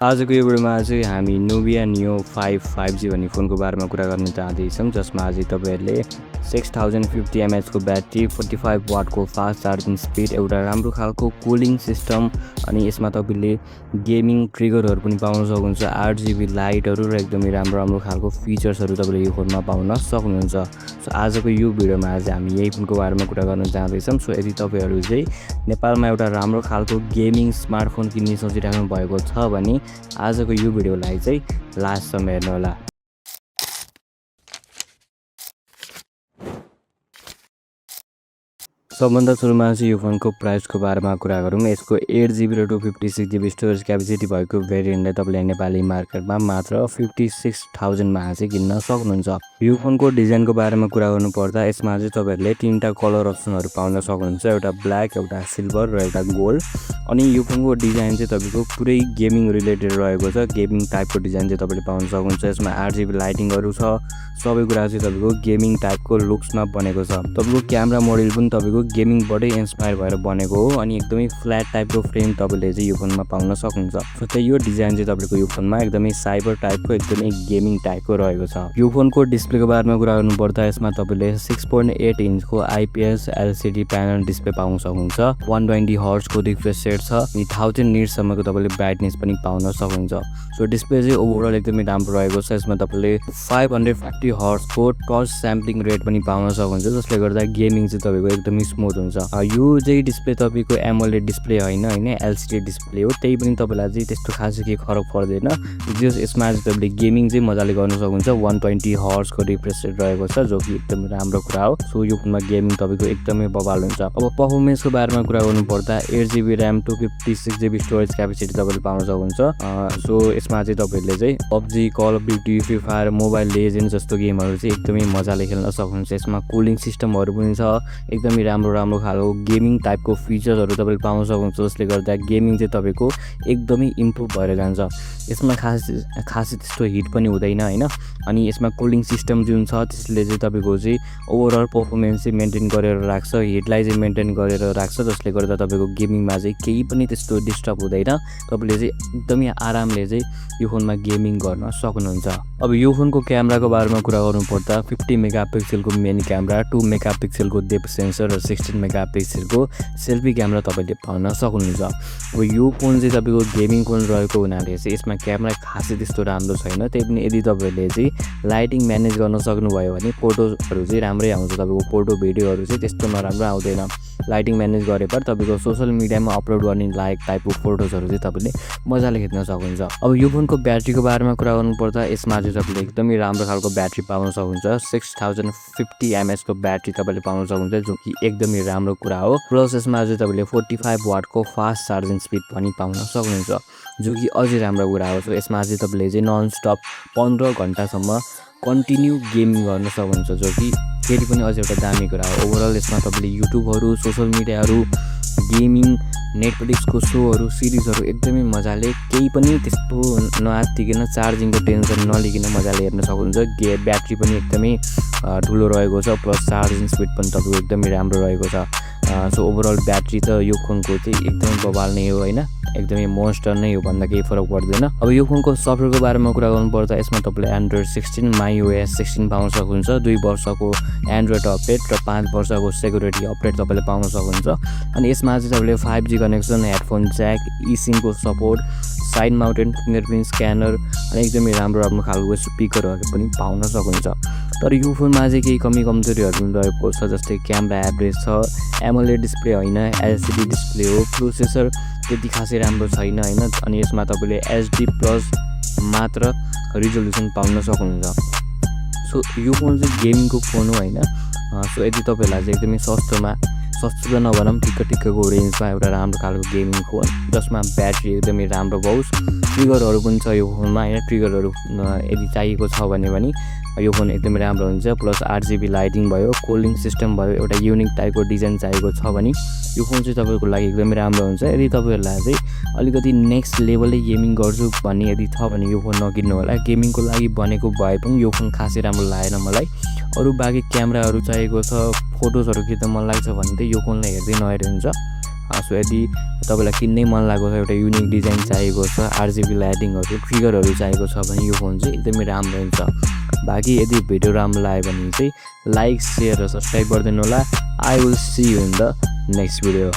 आजको यो भिडियोमा चाहिँ हामी Nubia Neo 5 भन्ने फोनको बारेमा कुरा गर्न चाहँदैछौँ, जसमा आज तपाईहरुले 6050 mAh को ब्याट्री, 45 वाटको फास्ट चार्जिङ स्पिड, एउटा राम्रो खालको कुलिङ सिस्टम, अनि यसमा तपाईले गेमिङ ट्रिगरहरु पनि पाउन सक्नुहुन्छ, 8GB लाइटहरु र एकदमै राम्रो खालको फिचर्सहरु तपाईले यो फोनमा पाउन सक्नुहुन्छ। सो आजको यो भिडियोमा आज हामी यही फोनको बारेमा कुरा गर्न चाहँदैछौँ। सो यदि तपाईहरु चाहिँ नेपालमा एउटा राम्रो खालको गेमिङ स्मार्टफोन किन्ने सोचिराख्नु भएको छ भने आजको यो भिडियोलाई चाहिँ लास्टसम्म हेर्नु होला। सबभन्दा सुरुमा चाहिँ यो फोनको प्राइसको बारेमा कुरा गरौँ। यसको 8GB र 256GB स्टोरेज क्यापेसिटी भएको भेरिएन्टलाई तपाईले नेपाली मार्केटमा मात्र 56,000 मा चाहिँ किन्न सक्नुहुन्छ। यो फोनको डिजाइनको बारेमा कुरा गर्नु पर्दा यसमा चाहिँ तपाईहरुले तीनटा कलर अप्सनहरु पाउन सक्नुहुन्छ, एउटा ब्ल्याक, एउटा सिल्भर र एउटा गोल्ड। अनि यो फोनको डिजाइन चाहिँ तपाईको पुरै गेमिङ रिलेटेड रहेको छ, गेमिङ टाइपको डिजाइन चाहिँ तपाईले पाउन सक्नुहुन्छ। यसमा 8GB लाइटिङहरु छ, सबै कुरा चाहिँ तपाईको गेमिङ टाइपको लुक्समा बनेको छ। तपाईको क्यामेरा मोडल पनि तपाईको गेमिङबाटै इन्स्पायर भएर बनेको हो, अनि एकदमै फ्ल्याट टाइपको फ्रेम तपाईले चाहिँ यो फोनमा पाउन सक्नुहुन्छ। सो यो डिजाइन चाहिँ तपाईको यो फोनमा एकदमै साइबर टाइपको, एकदमै गेमिङ टाइपको रहेको छ। यो फोनको डिस्प्लेको बारेमा कुरा गर्नु पर्दा यसमा तपाईले 6.8 इन्चको आइपीएस एलसीडी प्यानल डिस्प्ले पाउन सक्नुहुन्छ, 120 हर्ट्जको रिफ्रेश रेट छ, अनि 1000 निट्स सम्मको तपाईले ब्राइटनेस पनि पाउन सक्नुहुन्छ। सो डिस्प्ले चाहिँ ओभरअल एकदमै राम्रो रहेको छ। यसमा तपाईले 550 हर्ट्जको टच स्याम्पलिङ रेट पनि पाउन सक्नुहुन्छ, जसले गर्दा गेमिङ चाहिँ तपाईको एकदमै स्मुथ हुन्छ। यो चाहिँ डिस्प्ले तपाईको एमोलेड डिस्प्ले हैन एलसीडी डिस्प्ले हो, त्यही पनि तपाईलाई चाहिँ त्यस्तो खासै के फरक पर्दैन। यसमा चाहिँ तपाईले गेमिङ चाहिँ मजाले गर्न सक्नुहुन्छ। 120 हर्ट्जको रिफ्रेश रेट रहेको छ, जो कि एकदमै राम्रो कुरा हो। सो यो फोनमा गेमिङ तपाईको एकदमै बवाल हुन्छ। अब परफर्मेन्सको बारेमा कुरा गर्नु पर्दा 8GB RAM, 256GB storage capacity तपाईले पाउन सक्नुहुन्छ। सो यसमा चाहिँ तपाईले चाहिँ PUBG, Call of Duty, Free Fire, Mobile Legend जस्तो गेमहरु चाहिँ एकदमै मजाले खेल्न सक्नुहुन्छ। यसमा कुलिङ सिस्टमहरु पनि छ, एकदमै राम्रो खालको गेमिङ टाइपको फिचर्सहरु तपाईले पाउन सक्नुहुन्छ, जसले गर्दा गेमिङ चाहिँ तपाईको एकदमै इम्प्रुभ भएर जान्छ। यसमा खासै त्यस्तो हिट पनि हुँदैन हैन, अनि यसमा कुलिङ सिस्टम जुन छ त्यसले चाहिँ तपाईको चाहिँ ओभरअल परफर्मेन्स चाहिँ मेन्टेन गरेर राख्छ, हिटलाई चाहिँ मेन्टेन गरेर राख्छ, जसले गर्दा तपाईको गेमिङमा चाहिँ केही पनि त्यस्तो डिस्टर्ब हुँदैन। तपाईले चाहिँ एकदमै आरामले चाहिँ यो फोनमा गेमिङ गर्न सक्नुहुन्छ। अब यो फोनको क्यामेराको बारेमा कुरा गर्नु पर्दा 50 मेगापिक्सलको मेन क्यामेरा, 2 मेगापिक्सलको डेप्थ सेन्सर र 16 मेगापिक्सलको सेल्फी क्यामेरा तपाईले पाउन सक्नुहुन्छ। अब यो फोन चाहिँ तपाईको गेमिङ फोन रहेको हुनाले चाहिँ यसमा क्यामेरा खासै त्यस्तो राम्रो छैन, त्यही पनि यदि तपाईले चाहिँ लाइटिङ म्यानेज गर्न सक्नुभयो भने फोटोहरु चाहिँ राम्रै आउँछ। तपाईको फोटो भिडियोहरु चाहिँ त्यस्तो नराम्रो आउँदैन। लाइटिङ म्यानेज गरेपछि तपाईको सोशल मिडियामा अपलोड गर्ने लायक टाइपको फोटोजहरु चाहिँ तपाईले मजाले खिच्न सक्नुहुन्छ। अब यो फोनको ब्याट्रीको बारेमा कुरा गर्नु पर्दा यसमा चाहिँ तपाईले एकदमै राम्रो खालको ब्याट्री पाउन सक्नुहुन्छ। 6050 mAh को ब्याट्री तपाईले पाउन सक्नुहुन्छ, जो कि एकदमै राम्रो कुरा हो। प्लस यसमा चाहिँ तपाईले 45 वाटको फास्ट चार्जिङ स्पिड पनि पाउन सक्नुहुन्छ, जो कि अझै राम्रो कुरा हो। सो यसमा चाहिँ तपाईले चाहिँ नन स्टप 15 घण्टासम्म कन्टिन्यू गेमिङ गर्न सक्नुहुन्छ, जो कि फेरि पनि अझै एउटा दामी कुरा हो। ओभरअल यसमा तपाईले युट्युबहरु, सोशल मिडियाहरु, गेमिङ, नेटफ्लिक्सको शोहरु, सिरिजहरु एकदमै मजाले केही पनि त्यस्तो नआत्तिकिन, चार्जिङको टेन्सन नलिकन मजाले हेर्न सक्नुहुन्छ। ब्याट्री पनि एकदमै ठुलो रहेको छ, प्लस चार्जिङ स्पिड पनि तपाईको एकदमै राम्रो रहेको छ। सो ओभरअल ब्याट्री त यो फोनको चाहिँ एकदमै बवाल नै हो हैन, एकदमै मोन्स्टर नै हो भन्दा केही फरक पर्दैन। अब यो फोनको सफ्टवेयरको बारेमा कुरा गर्नु पर्दा यसमा तपाईले एन्ड्रोइड 16, माइओएस 16 पाउन सक्नुहुन्छ, 2 वर्षको एन्ड्रोइड अपडेट र 5 वर्षको सेक्युरिटी अपडेट तपाईले पाउन सक्नुहुन्छ। अनि यसमा चाहिँ तपाईले 5G कनेक्सन, हेडफोन ज्याक, इसिमको support, side mounted fingerprint scanner, अनि एकदमै राम्रो खालको स्पिकरहरु पनि पाउन सक्नुहुन्छ। तर यो फोनमा चाहिँ केही कमी कमजोरीहरु पनि रहेको छ, जस्तै क्यामेरा एभरेज छ, एमोलेड डिस्प्ले हैन एलसीडी डिस्प्ले हो, प्रोसेसर त्यति खासै राम्रो छैन हैन, अनि यसमा तपाईले HD+ मात्र रिजोल्युसन पाउन सक्नुहुन्छ। सो यो फोन चाहिँ गेमिङको फोन हो हैन। सो यदि तपाईहरुलाई चाहिँ एकदमै सस्तो त नभनौँ, ठिक्कको रेन्जमा एउटा राम्रो खालको गेमिङ फोन, जसमा ब्याट्री एकदमै राम्रो होस्, ट्रिगरहरु पनि छ यो फोनमा हैन। ट्रिगरहरु यदि चाहिएको छ भने यो फोन एकदमै राम्रो हुन्छ। प्लस 8GB लाइटिङ भयो, कुलिङ सिस्टम भयो, एउटा युनिक टाइपको डिजाइन चाहिएको छ भने यो फोन चाहिँ तपाईको लागि एकदमै राम्रो हुन्छ। यदि तपाईहरुलाई चाहिँ अलिकति नेक्स्ट लेभलले गेमिङ गर्छु भन्ने यदि छ भने यो फोन नकिन्नु होला। गेमिङको लागि बनेको भए पनि यो फोन खासै राम्रो लागेन मलाई। अरु बाँकी क्यामेराहरु चाहिएको छ, फोटोजहरु खिच्न मन लाग्छ भने चाहिँ यो फोनलाई हेर्दै नहेर्नु हुन्छ। सो यदि तपाईँलाई किन्नै मन लागेको छ, एउटा युनिक डिजाइन चाहिएको छ, आरजिबी लाइटिङहरू, ट्रिगरहरू चाहिएको छ भने यो फोन चाहिँ एकदमै राम्रो हुन्छ। बाँकी यदि भिडियो राम्रो लाग्यो भने चाहिँ लाइक, सेयर र सब्सक्राइब गरिदिनु होला। I will see you in the next video.